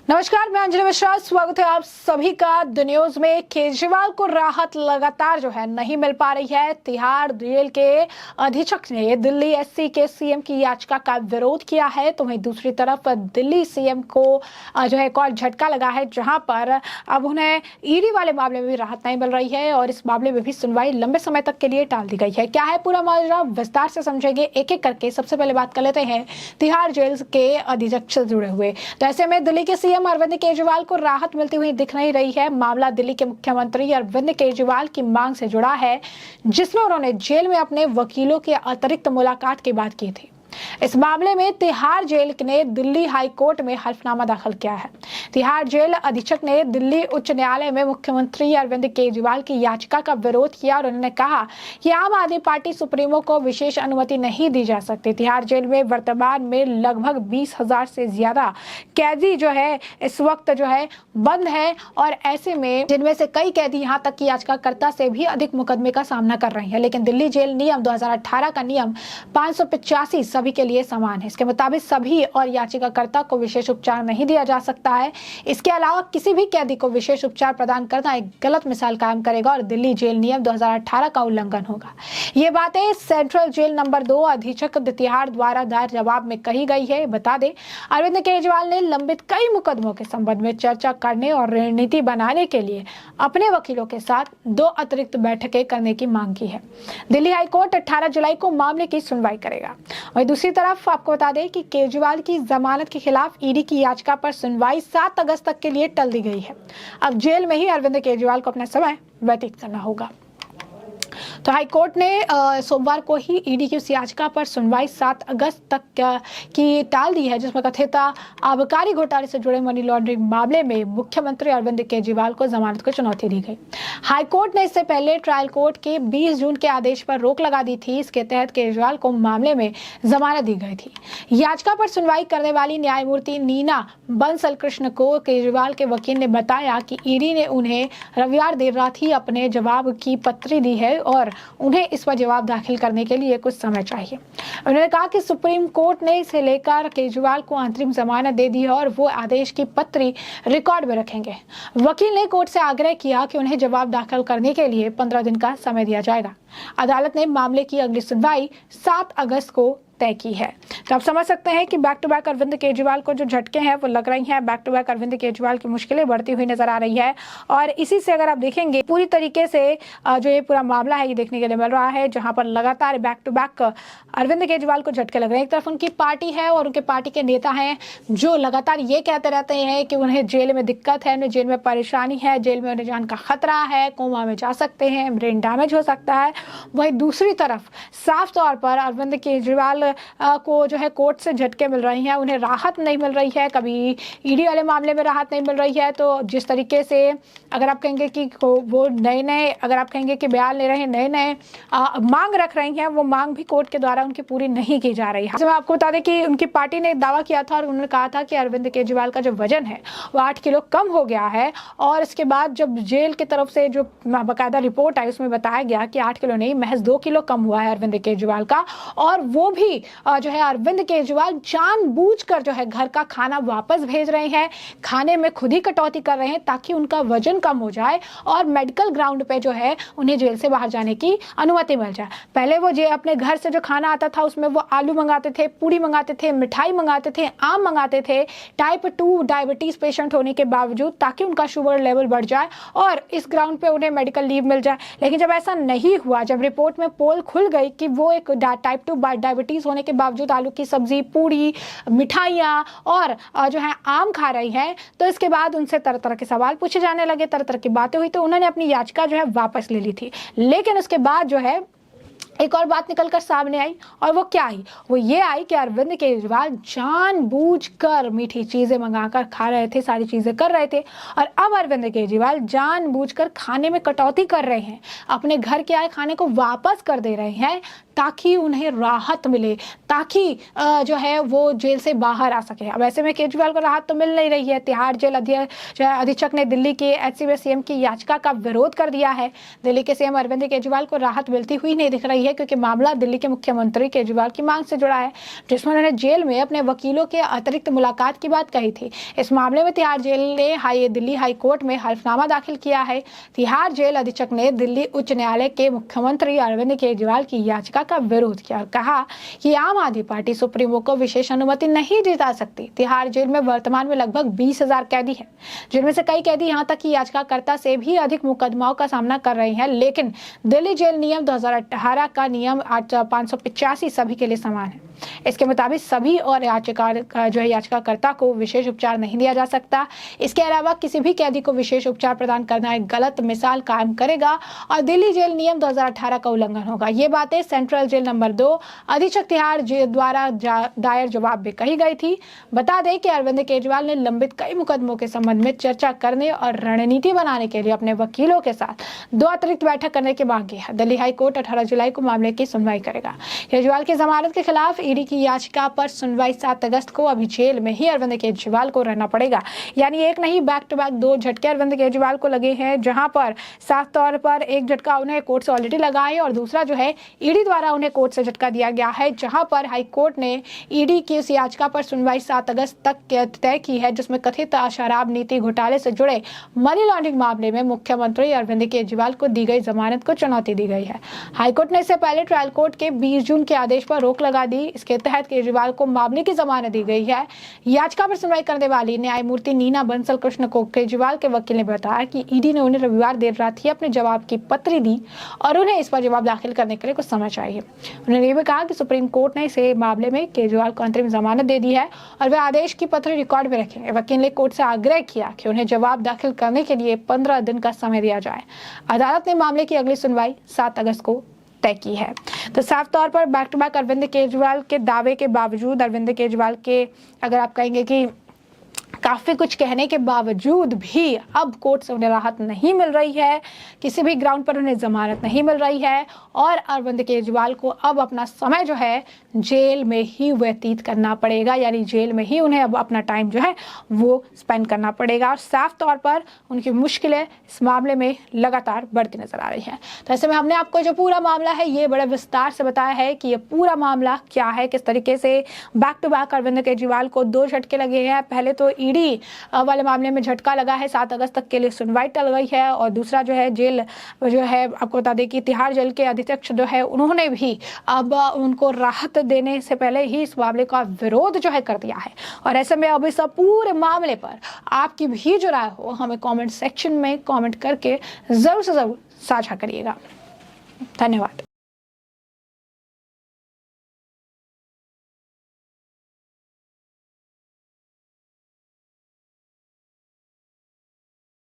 नमस्कार, मैं अंजलि मिश्रा। स्वागत है आप सभी का द न्यूज में। केजरीवाल को राहत लगातार जो है नहीं मिल पा रही है। तिहाड़ जेल के अधीक्षक ने दिल्ली एससी के सीएम की याचिका का विरोध किया है, तो वहीं दूसरी तरफ दिल्ली सीएम को जो है एक और झटका लगा है, जहां पर अब उन्हें ईडी वाले मामले में भी राहत नहीं मिल रही है और इस मामले में भी सुनवाई लंबे समय तक के लिए टाल दी गई है। क्या है पूरा मामला, विस्तार से समझेंगे एक एक करके। सबसे पहले बात कर लेते हैं तिहाड़ जेल के अधीक्षक से जुड़े हुए। तो ऐसे में दिल्ली के सीएम अरविंद केजरीवाल को राहत मिलती हुई दिख नहीं रही है। मामला दिल्ली के मुख्यमंत्री अरविंद केजरीवाल की मांग से जुड़ा है, जिसमें उन्होंने जेल में अपने वकीलों के अतिरिक्त मुलाकात की बात की थी। इस मामले में तिहाड़ जेल ने दिल्ली हाई कोर्ट में हल्फनामा दाखिल किया है। तिहाड़ जेल अधीक्षक ने दिल्ली उच्च न्यायालय में मुख्यमंत्री अरविंद केजरीवाल की याचिका का विरोध किया और उन्होंने कहा कि आम आदमी पार्टी सुप्रीमो को विशेष अनुमति नहीं दी जा सकती। तिहाड़ जेल में वर्तमान में लगभग 20,000 से ज्यादा कैदी जो है इस वक्त जो है बंद है और ऐसे में जिनमें से कई कैदी यहाँ तक कि याचिकाकर्ता से भी अधिक मुकदमे का सामना कर रहे हैं। लेकिन दिल्ली जेल नियम 2018 का नियम 585 सभी के लिए समान है। इसके मुताबिक सभी और याचिकाकर्ता को विशेष उपचार नहीं दिया जा सकता है। इसके अलावा किसी भी कैदी को विशेष उपचार प्रदान करना एक गलत मिसाल कायम करेगा और दिल्ली जेल नियम 2018 का उल्लंघन होगा। ये बातें सेंट्रल जेल नंबर 2 अधीक्षक तिहाड़ द्वारा दायर जवाब में कही गई है। बता दें, अरविंद केजरीवाल ने लंबित कई मुकदमों के संबंध में चर्चा करने और रणनीति बनाने के लिए अपने वकीलों के साथ 2 अतिरिक्त बैठकें करने की मांग की है। दिल्ली हाईकोर्ट 18 जुलाई को मामले की सुनवाई करेगा। वहीं दूसरी तरफ आपको बता दें कि केजरीवाल की जमानत के खिलाफ ईडी की याचिका पर सुनवाई 7 अगस्त तक के लिए टल दी गई है। अब जेल में ही अरविंद केजरीवाल को अपना समय व्यतीत करना होगा। तो हाईकोर्ट ने सोमवार को ही ईडी की उस याचिका पर सुनवाई 7 अगस्त तक की टाल दी है, जिसमें कथित आबकारी घोटाले से जुड़े मनी लॉन्ड्रिंग मामले में मुख्यमंत्री अरविंद केजरीवाल को जमानत को चुनौती दी गई। हाईकोर्ट ने इससे पहले ट्रायल कोर्ट के 20 जून के आदेश पर रोक लगा दी थी। इसके तहत केजरीवाल को मामले में जमानत दी गई थी। याचिका पर सुनवाई करने वाली न्यायमूर्ति नीना बंसल कृष्ण को केजरीवाल के वकील ने बताया कि ईडी ने उन्हें रविवार देर रात ही अपने जवाब की पत्री दी है और उन्हें इस पर जवाब दाखिल करने के लिए कुछ समय चाहिए। उन्होंने कहा कि सुप्रीम कोर्ट ने इसे लेकर केजरीवाल को अंतरिम जमानत दे दी है और वो आदेश की पत्री रिकॉर्ड में रखेंगे। वकील ने कोर्ट से आग्रह किया कि उन्हें जवाब दाखिल करने के लिए 15 दिन का समय दिया जाएगा। अदालत ने मामले की अगली सुनवाई 7 अगस्त को तय की है। तो आप समझ सकते हैं कि back to back Arvind Kejriwal को जो झटके हैं वो लग रही हैं। Back to back Arvind Kejriwal की मुश्किलें बढ़ती हुई नजर आ रही है और इसी से अगर आप देखेंगे पूरी तरीके से जो ये पूरा मामला है ये देखने के लिए मिल रहा है, जहां पर लगातार back to back Arvind Kejriwal को झटके लग रहे हैं। एक तरफ उनकी पार्टी है और उनके पार्टी के नेता हैं जो लगातार ये कहते रहते हैं कि उन्हें जेल में दिक्कत है, उन्हें जेल में परेशानी है, जेल में उन्हें जान का खतरा है, कोमा में जा सकते हैं, ब्रेन डैमेज हो सकता है। वहीं दूसरी तरफ साफ तौर पर अरविंद केजरीवाल को जो है कोर्ट से झटके मिल रही हैं, उन्हें राहत नहीं मिल रही है। कभी ईडी वाले मामले में राहत नहीं मिल रही है, तो जिस तरीके से अगर आप कहेंगे कि वो नए अगर आप कहेंगे कि बयान ले रहे हैं, नए मांग रख रही हैं, वो मांग भी कोर्ट के द्वारा उनकी पूरी नहीं की जा रही है। मैं आपको बता दें कि उनकी पार्टी ने दावा किया था और उन्होंने कहा था कि अरविंद केजरीवाल का जो वजन है वो 8 किलो कम हो गया है और इसके बाद जब जेल की तरफ से जो बाकायदा रिपोर्ट आई उसमें बताया गया कि 8 किलो नहीं महज 2 किलो कम हुआ है अरविंद केजरीवाल का। और वो भी जो है अरविंद केजरीवाल जानबूझकर जो है घर का खाना वापस भेज रहे हैं, खाने में खुद ही कटौती कर रहे हैं ताकि उनका वजन कम हो जाए और मेडिकल ग्राउंड पे जो है उन्हें जेल से बाहर जाने की अनुमति मिल जाए। पहले वो अपने घर से जो खाना आता था उसमें वो आलू मंगाते थे, पूरी मंगाते थे, मिठाई मंगाते थे, आम मंगाते थे, टाइप 2 डायबिटीज पेशेंट होने के बावजूद, ताकि उनका शुगर लेवल बढ़ जाए और इस ग्राउंड पे उन्हें मेडिकल लीव मिल जाए। लेकिन जब ऐसा नहीं हुआ, जब रिपोर्ट में पोल खुल गई कि वो एक टाइप 2 डायबिटीज होने के बावजूद आलू की सब्जी, पूरी, मिठाइयाँ और जो है आम खा रही हैं, तो इसके बाद उनसे तरह तरह के सवाल पूछे जाने लगे, तरह तरह की बातें हुई, तो उन्होंने अपनी याचिका जो है वापस ले ली थी। लेकिन उसके बाद जो है एक और बात निकलकर सामने आई और वो क्या आई, वो ये आई कि अरविंद केजरीवाल जानबूझकर मीठी चीजें मंगाकर खा रहे थे, सारी चीजें कर रहे थे और अब अरविंद केजरीवाल जानबूझकर खाने में कटौती कर रहे हैं, अपने घर के आए खाने को वापस कर दे रहे हैं ताकि उन्हें राहत मिले, ताकि जो है वो जेल से बाहर आ सके। अब ऐसे में केजरीवाल को राहत तो मिल नहीं रही है। तिहाड़ जेल अधीक्षक ने दिल्ली के एचसी में सीएम की याचिका का विरोध कर दिया है। दिल्ली के सीएम अरविंद केजरीवाल को राहत मिलती हुई नहीं दिख रही है। है क्योंकि मामला दिल्ली के मुख्यमंत्री केजरीवाल की मांग से जुड़ा है, जिसमें उन्होंने जेल में अपने वकीलों के अतिरिक्त मुलाकात की बात कही थी। इस मामले में तिहाड़ जेल ने दिल्ली हाई कोर्ट में हलफनामा दाखिल किया है। तिहाड़ जेल अधीक्षक ने दिल्ली उच्च न्यायालय के मुख्यमंत्री अरविंद केजरीवाल की याचिका का विरोध किया और कहा कि आम आदमी पार्टी सुप्रीमो को विशेष अनुमति नहीं दिला सकती। तिहाड़ जेल में वर्तमान में लगभग 20,000 कैदी हैं, जिनमें से कई कैदी यहां तक कि याचिकाकर्ता से भी अधिक मुकदमाओं का सामना कर रहे हैं, लेकिन दिल्ली जेल नियम 2018 का नियम 585 सभी के लिए समान है। इसके मुताबिक सभी और याचिकाकर्ता को विशेष उपचार नहीं दिया जा सकता। इसके अलावा किसी भी कैदी को विशेष उपचार प्रदान करना एक गलत मिसाल कायम करेगा और दिल्ली जेल नियम 2018 का उल्लंघन होगा। ये बातें सेंट्रल जेल नंबर 2 अधीक्षक तिहाड़ जेल द्वारा दायर जवाब में कही गई थी। बता दें कि अरविंद केजरीवाल ने लंबित कई मुकदमों के संबंध में चर्चा करने और रणनीति बनाने के लिए अपने वकीलों के साथ 2 अतिरिक्त बैठक करने की मांग की है। दिल्ली हाई कोर्ट 18 जुलाई को मामले की सुनवाई करेगा। केजरीवाल की जमानत के खिलाफ ईडी की याचिका पर सुनवाई 7 अगस्त को। अभी जेल में ही अरविंद केजरीवाल को रहना पड़ेगा, यानी एक नहीं बैक टू बैक 2 झटके अरविंद केजरीवाल को लगे हैं, जहां पर साफ तौर पर एक झटका उन्हें कोर्ट से ऑलरेडी लगा है और दूसरा जो है ईडी द्वारा उन्हें कोर्ट से झटका दिया गया है, जहां पर हाई कोर्ट ने ईडी की उस याचिका पर सुनवाई 7 अगस्त तक तय की है, जिसमें कथित शराब नीति घोटाले से जुड़े मनी लॉन्ड्रिंग मामले में मुख्यमंत्री अरविंद केजरीवाल को दी गई जमानत को चुनौती दी गई है। हाईकोर्ट ने इससे पहले ट्रायल कोर्ट के 20 जून के आदेश पर रोक लगा दी। इसके तहत केजरीवाल को मामले की जमानत दी गई है। याचिका पर सुनवाई करने वाली न्यायमूर्ति नीना बंसल कृष्ण को केजरीवाल के वकील ने बताया कि ईडी ने उन्हें रविवार देर रात ही अपने जवाब की पत्री दी और उन्हें इस पर जवाब दाखिल करने के लिए कुछ समय चाहिए। उन्होंने ये भी कहा कि सुप्रीम कोर्ट ने इसे मामले में केजरीवाल को अंतरिम जमानत दे दी है और वे आदेश की पत्री रिकॉर्ड में रखेंगे। वकील ने कोर्ट से आग्रह किया कि उन्हें जवाब दाखिल करने के लिए 15 दिन का समय दिया जाए। अदालत ने मामले की अगली सुनवाई 7 अगस्त को तय की है। तो साफ तौर पर back to back Arvind Kejriwal के दावे के बावजूद, अरविंद केजरीवाल के अगर आप कहेंगे कि काफी कुछ कहने के बावजूद भी अब कोर्ट से उन्हें राहत नहीं मिल रही है, किसी भी ग्राउंड पर उन्हें जमानत नहीं मिल रही है और अरविंद केजरीवाल को अब अपना समय जो है जेल में ही व्यतीत करना पड़ेगा, यानी जेल में ही उन्हें अब अपना टाइम जो है वो स्पेंड करना पड़ेगा और साफ तौर पर उनकी मुश्किलें इस मामले में लगातार बढ़ती नजर आ रही हैं। तो ऐसे में हमने आपको जो पूरा मामला है ये बड़े विस्तार से बताया है कि ये पूरा मामला क्या है, किस तरीके से back to back Arvind Kejriwal को 2 झटके लगे हैं। पहले तो ईडी वाले मामले में झटका लगा है, 7 अगस्त तक के लिए सुनवाई टल गई है और दूसरा जो है जेल जो है आपको बता दें कि तिहाड़ जेल के अधीक्षक जो है उन्होंने भी अब उनको राहत देने से पहले ही इस मामले का विरोध जो है कर दिया है। और ऐसे में अब इस पूरे मामले पर आपकी भी जो राय हो हमें कमेंट सेक्शन में कमेंट करके जरूर से जरूर साझा करिएगा। धन्यवाद।